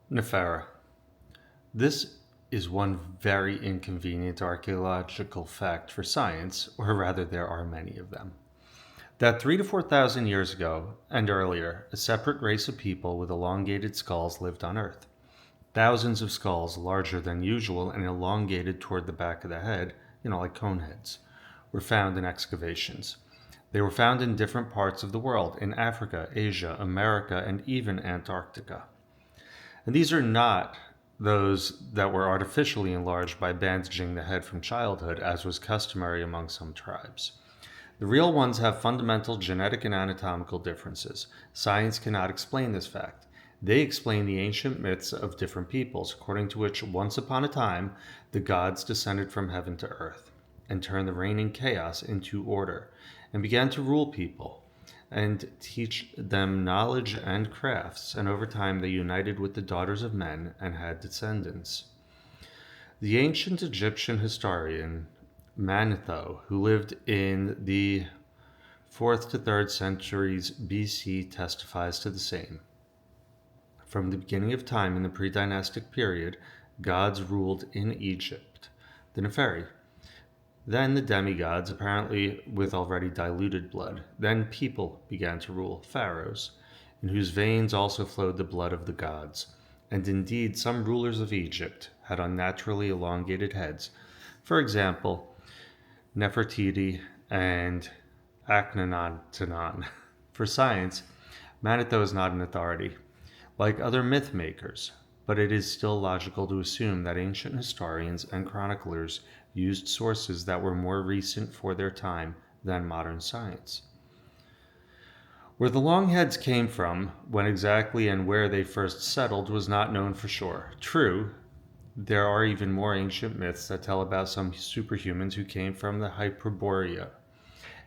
Nefera. This is one very inconvenient archaeological fact for science, or rather, there are many of them. That 3 to 4,000 years ago and earlier, a separate race of people with elongated skulls lived on Earth. Thousands of skulls, larger than usual and elongated toward the back of the head, like cone heads, were found in excavations. They were found in different parts of the world, in Africa, Asia, America, and even Antarctica. And these are not those that were artificially enlarged by bandaging the head from childhood, as was customary among some tribes. The real ones have fundamental genetic and anatomical differences. Science cannot explain this fact. They explain the ancient myths of different peoples, according to which once upon a time the gods descended from heaven to earth and turned the reigning chaos into order and began to rule people and teach them knowledge and crafts, and over time they united with the daughters of men and had descendants. The ancient Egyptian historian Manetho, who lived in the 4th to 3rd centuries BC, testifies to the same. From the beginning of time in the pre-dynastic period, gods ruled in Egypt, the Neferi. Then the demigods, apparently with already diluted blood. Then people began to rule, pharaohs, in whose veins also flowed the blood of the gods. And indeed, some rulers of Egypt had unnaturally elongated heads. For example, Nefertiti and Akhenaten. For science, Manetho is not an authority, like other myth makers, but it is still logical to assume that ancient historians and chroniclers used sources that were more recent for their time than modern science. Where the long heads came from, when exactly and where they first settled, was not known for sure. True, there are even more ancient myths that tell about some superhumans who came from the Hyperborea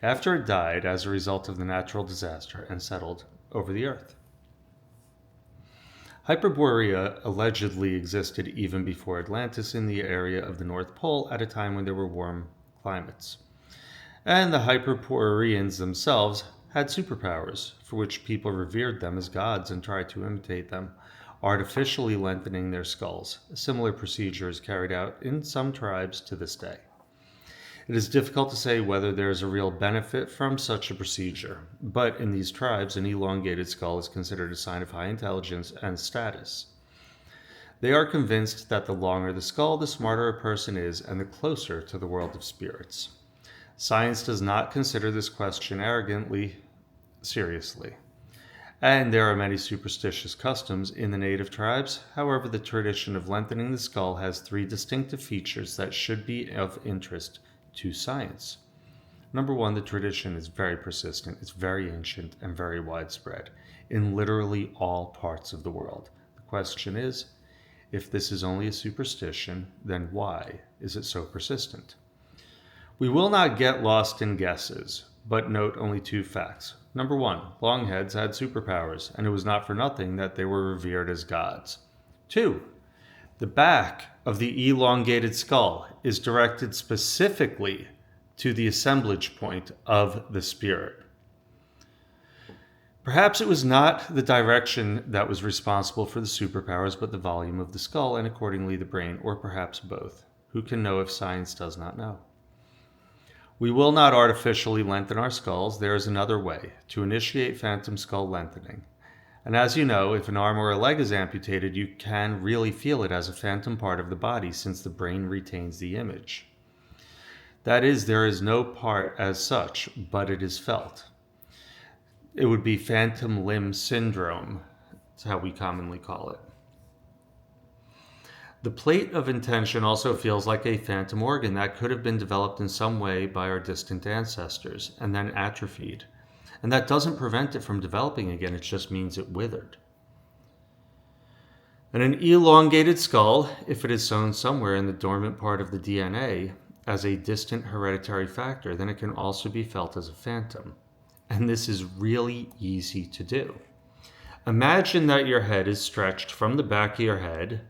after it died as a result of the natural disaster and settled over the earth. Hyperborea allegedly existed even before Atlantis in the area of the North Pole at a time when there were warm climates. And the Hyperboreans themselves had superpowers, for which people revered them as gods and tried to imitate them, artificially lengthening their skulls. A similar procedure is carried out in some tribes to this day. It is difficult to say whether there is a real benefit from such a procedure, but in these tribes, an elongated skull is considered a sign of high intelligence and status. They are convinced that the longer the skull, the smarter a person is and the closer to the world of spirits. Science does not consider this question arrogantly seriously, and there are many superstitious customs in the native tribes. However, the tradition of lengthening the skull has 3 distinctive features that should be of interest to science. Number 1, the tradition is very persistent, it's very ancient, and very widespread in literally all parts of the world. The question is, if this is only a superstition, then why is it so persistent? We will not get lost in guesses, but note only 2 facts. Number 1, longheads had superpowers, and it was not for nothing that they were revered as gods. 2, the back of the elongated skull is directed specifically to the assemblage point of the spirit. Perhaps it was not the direction that was responsible for the superpowers, but the volume of the skull and accordingly the brain, or perhaps both. Who can know if science does not know? We will not artificially lengthen our skulls. There is another way, to initiate phantom skull lengthening. And as you know, if an arm or a leg is amputated, you can really feel it as a phantom part of the body since the brain retains the image. That is, there is no part as such, but it is felt. It would be phantom limb syndrome. That's how we commonly call it. The plate of intention also feels like a phantom organ that could have been developed in some way by our distant ancestors and then atrophied. And that doesn't prevent it from developing again, it just means it withered. And an elongated skull, if it is sown somewhere in the dormant part of the DNA as a distant hereditary factor, then it can also be felt as a phantom. And this is really easy to do. Imagine that your head is stretched from the back of your head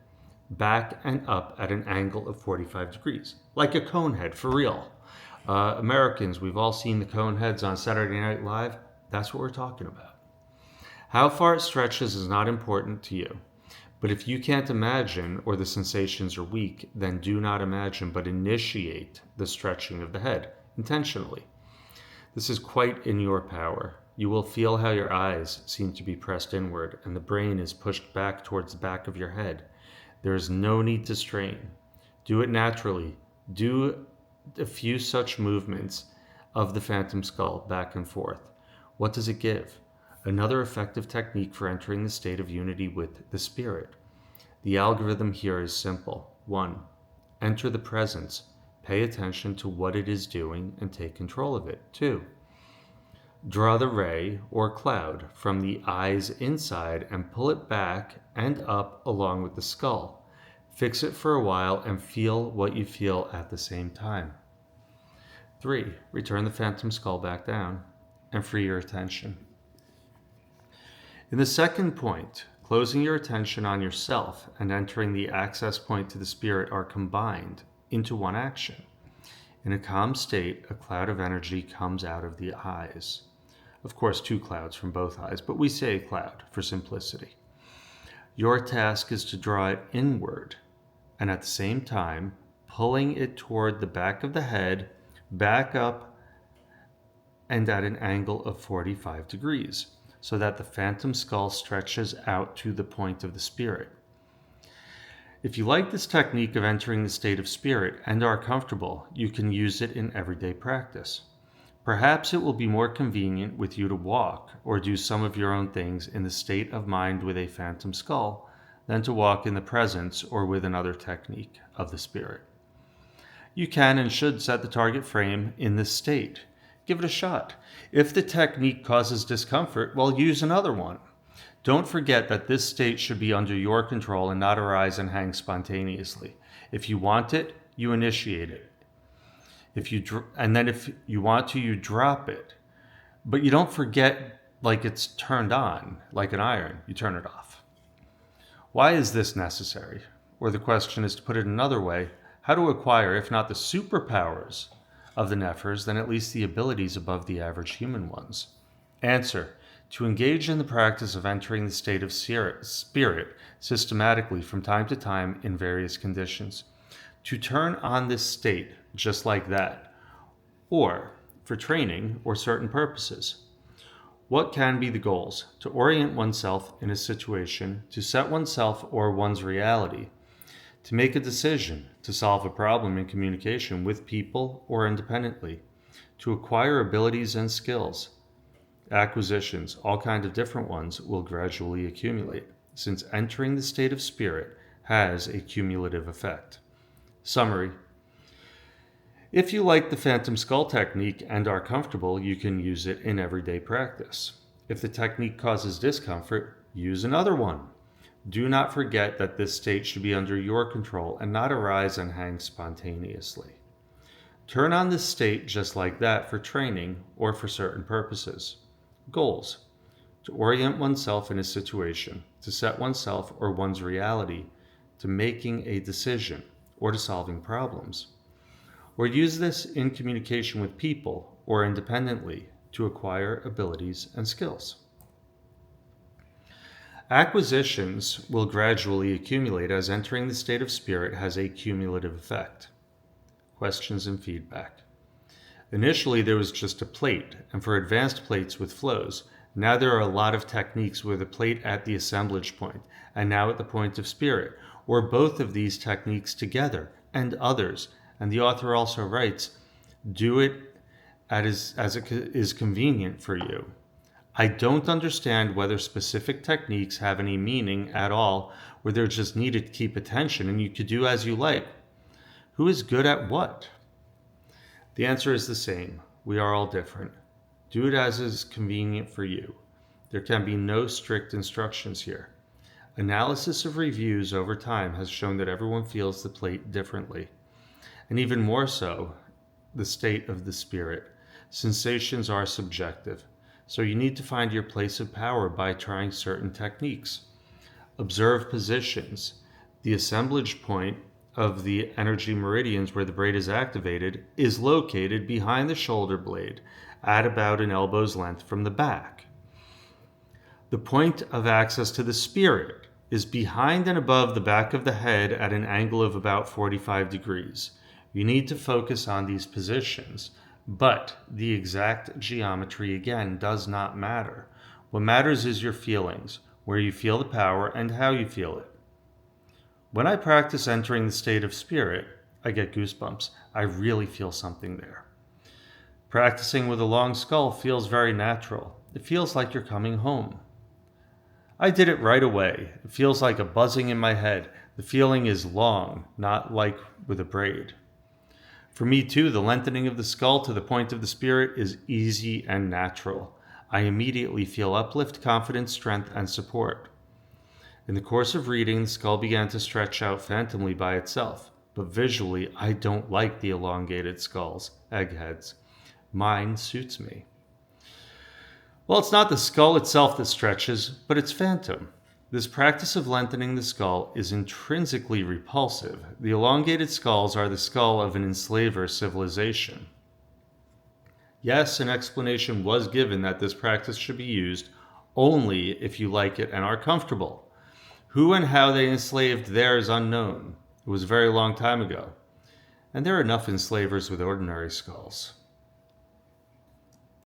back and up at an angle of 45 degrees, like a cone head for real. Americans, we've all seen the cone heads on Saturday Night Live. That's what we're talking about. How far it stretches is not important to you, But if you can't imagine or the sensations are weak, then do not imagine, but initiate the stretching of the head intentionally. This is quite in your power. You will feel how your eyes seem to be pressed inward and the brain is pushed back towards the back of your head. There is no need to strain. Do it naturally. Do a few such movements of the phantom skull back and forth. What does it give? Another effective technique for entering the state of unity with the spirit. The algorithm here is simple. 1. Enter the presence. Pay attention to what it is doing and take control of it. 2. Draw the ray or cloud from the eyes inside and pull it back and up along with the skull. Fix it for a while and feel what you feel at the same time. 3. Return the phantom skull back down and free your attention. In the second point, closing your attention on yourself and entering the access point to the spirit are combined into one action. In a calm state, a cloud of energy comes out of the eyes. Of course, 2 clouds from both eyes, but we say cloud for simplicity. Your task is to draw it inward and at the same time pulling it toward the back of the head, back up and at an angle of 45 degrees, so that the phantom skull stretches out to the point of the spirit. If you like this technique of entering the state of spirit and are comfortable, you can use it in everyday practice. Perhaps it will be more convenient with you to walk or do some of your own things in the state of mind with a phantom skull than to walk in the presence or with another technique of the spirit. You can and should set the target frame in this state. Give it a shot. If the technique causes discomfort, well, use another one. Don't forget that this state should be under your control and not arise and hang spontaneously. If you want it, you initiate it. If you want to, you drop it. But you don't forget like it's turned on, like an iron, you turn it off. Why is this necessary? Or the question is, to put it another way, how to acquire, if not the superpowers of the Neferas, then at least the abilities above the average human ones? Answer: to engage in the practice of entering the state of spirit systematically from time to time in various conditions. To turn on this state just like that, or for training or certain purposes. What can be the goals? To orient oneself in a situation, to set oneself or one's reality, to make a decision, to solve a problem in communication with people or independently, to acquire abilities and skills. Acquisitions, all kinds of different ones, will gradually accumulate, since entering the state of spirit has a cumulative effect. Summary: if you like the phantom skull technique and are comfortable, you can use it in everyday practice. If the technique causes discomfort, use another one. Do not forget that this state should be under your control and not arise and hang spontaneously. Turn on this state just like that for training or for certain purposes. Goals: to orient oneself in a situation, to set oneself or one's reality to making a decision or to solving problems. Or use this in communication with people or independently to acquire abilities and skills. Acquisitions will gradually accumulate as entering the state of spirit has a cumulative effect. Questions and feedback. Initially, there was just a plate, and for advanced plates with flows, now there are a lot of techniques with a plate at the assemblage point, and now at the point of spirit, or both of these techniques together, and others. And the author also writes, do it as it is convenient for you. I don't understand whether specific techniques have any meaning at all, or they're just needed to keep attention, and you could do as you like. Who is good at what? The answer is the same. We are all different. Do it as is convenient for you. There can be no strict instructions here. Analysis of reviews over time has shown that everyone feels the plate differently, and even more so, the state of the spirit. Sensations are subjective, so you need to find your place of power by trying certain techniques. Observe positions. The assemblage point of the energy meridians where the braid is activated is located behind the shoulder blade at about an elbow's length from the back. The point of access to the spirit is behind and above the back of the head at an angle of about 45 degrees. You need to focus on these positions, but the exact geometry again does not matter. What matters is your feelings, where you feel the power and how you feel it. When I practice entering the state of spirit, I get goosebumps. I really feel something there. Practicing with a long skull feels very natural. It feels like you're coming home. I did it right away. It feels like a buzzing in my head. The feeling is long, not like with a braid. For me too, the lengthening of the skull to the point of the spirit is easy and natural. I immediately feel uplift, confidence, strength, and support. In the course of reading, the skull began to stretch out phantomly by itself, but visually, I don't like the elongated skulls, eggheads. Mine suits me. Well, it's not the skull itself that stretches, but its phantom. This practice of lengthening the skull is intrinsically repulsive. The elongated skulls are the skull of an enslaver civilization. Yes, an explanation was given that this practice should be used only if you like it and are comfortable. Who and how they enslaved there is unknown. It was a very long time ago. And there are enough enslavers with ordinary skulls.